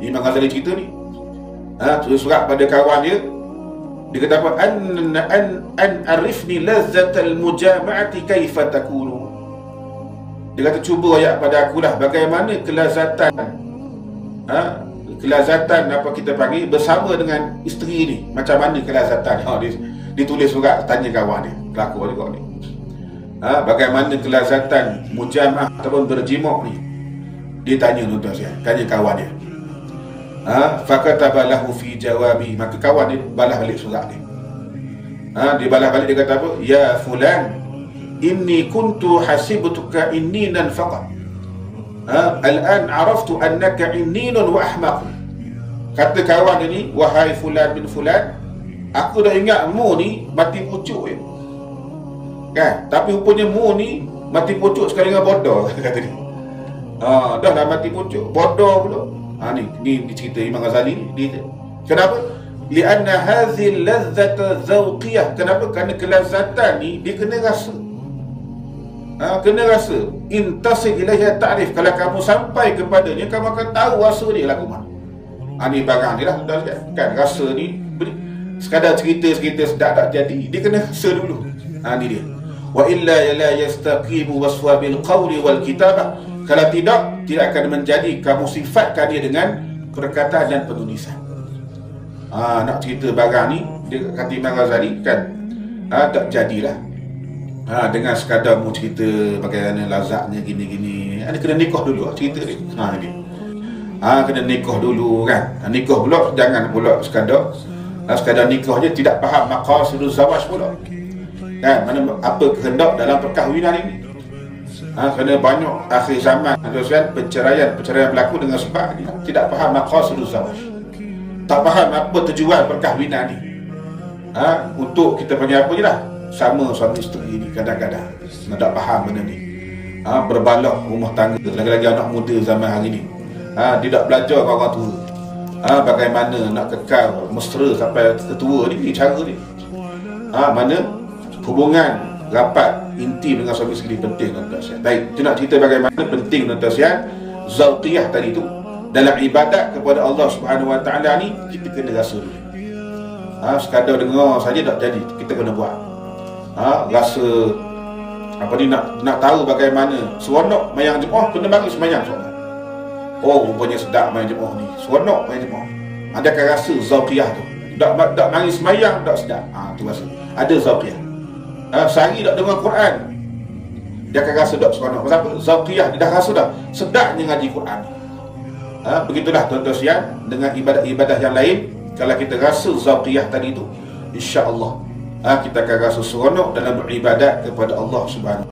Imam Ghazali cerita ni. Tulis surat pada kawan dia. Dia kata apa? An arifni lazzatal mujama'ati kaifa takunu. Dia kata, cuba ayat pada akulah bagaimana kelazatan kelazatan apa kita panggil bersama dengan isteri ni, macam mana kelazatan. Dia tulis surat tanya kawan dia, kelakor juga ni. Bagaimana kelazatan mujamah ataupun berjimuk ni. Dia tanya tuan-tuan sekalian, tanya kawan dia. Fakataba lahu fi jawabi, maka kawan dia balas balik surat dia. Dia balas balik, dia kata apa? Ya fulan, inni kuntu hasibtuka inninan faqat. Al-an araftu annaka inninun wa ahmaq. Kata kawan dia ni, wahai fulan bin fulan, aku dah ingat mu ni mati pucuk je. Kan? Tapi rupanya mu ni mati pucuk sekali dengan bodoh, kata dia. Dah lah mati pucuk, bodoh pula. Ni cerita Imam Ghazali ni. Kenapa? Lianna hadhil lazzata zawqiyah. Kenapa? Kerana kelazatan ni dia kena rasa. Kena rasa. Intasil ilaiha ta'rif. Kalau kamu sampai kepadanya, kamu akan tahu rasa dia lagu mana. Ni barang ni lah, kan? Rasa ni sekadar cerita-cerita sedap tak jadi, dia kena rasa dulu. Ni dia. Wa illa la yastaqimu wasfa bil qawli wal kitabah. Kalau tidak akan menjadi, kamu sifatkan dia dengan perkataan dan penulisan. Nak cerita barang ni, dia kata Imam Ghazali kan, tak jadilah. Dengan sekadar mu cerita bagaimana lazatnya gini-gini. Ada kena nikah dulu cerita dia. Ni. Kena nikah dulu kan. Nikah pula jangan pula sekadar nikah je, tidak faham maqasiduz zawaj pula. Kan, mana apa kehendak dalam perkahwinan ini. Kerana banyak akhir zaman perceraian berlaku dengan sebab ni, tidak faham maqasiduz zawaj. Tak faham apa tujuan perkahwinan ni. Untuk kita panggil apa je lah, sama suami isteri ni kadang-kadang tak faham benda ni. Berbalak rumah tangga, lagi-lagi anak muda zaman hari ni. Dia tak belajar dengan orang tua. Bagaimana nak kekal mesra sampai ketua ni cara dia. Mana hubungan rapat intim dengan suami isteri penting, tuan-tuan sekalian. Baik, kita nak cerita bagaimana penting, tuan-tuan sekalian, zawqiyah tadi tu dalam ibadat kepada Allah Subhanahu Wa Taala ni. Kita kena rasa dulu. Sekadar dengar saja tak jadi, kita kena buat. Rasa apa ni, nak tahu bagaimana seronok mayang jemaah, kena bagi semayang seronok. Rupanya sedap mayang jemaah ni, seronok mayang jemaah. Adakah rasa zawqiyah tu? Tak mari semayang tak sedap. Tu rasa ada zawqiyah. Sehari tak dengar Quran, dia akan rasa tak seronok. Pasal apa? Zawqiyah, dia dah rasa dah sedapnya ngaji Quran. Begitulah tuan-tuan sekalian, dengan ibadah-ibadah yang lain. Kalau kita rasa zawqiyah tadi tu, insya-Allah kita akan rasa seronok dalam beribadat kepada Allah Subhanahu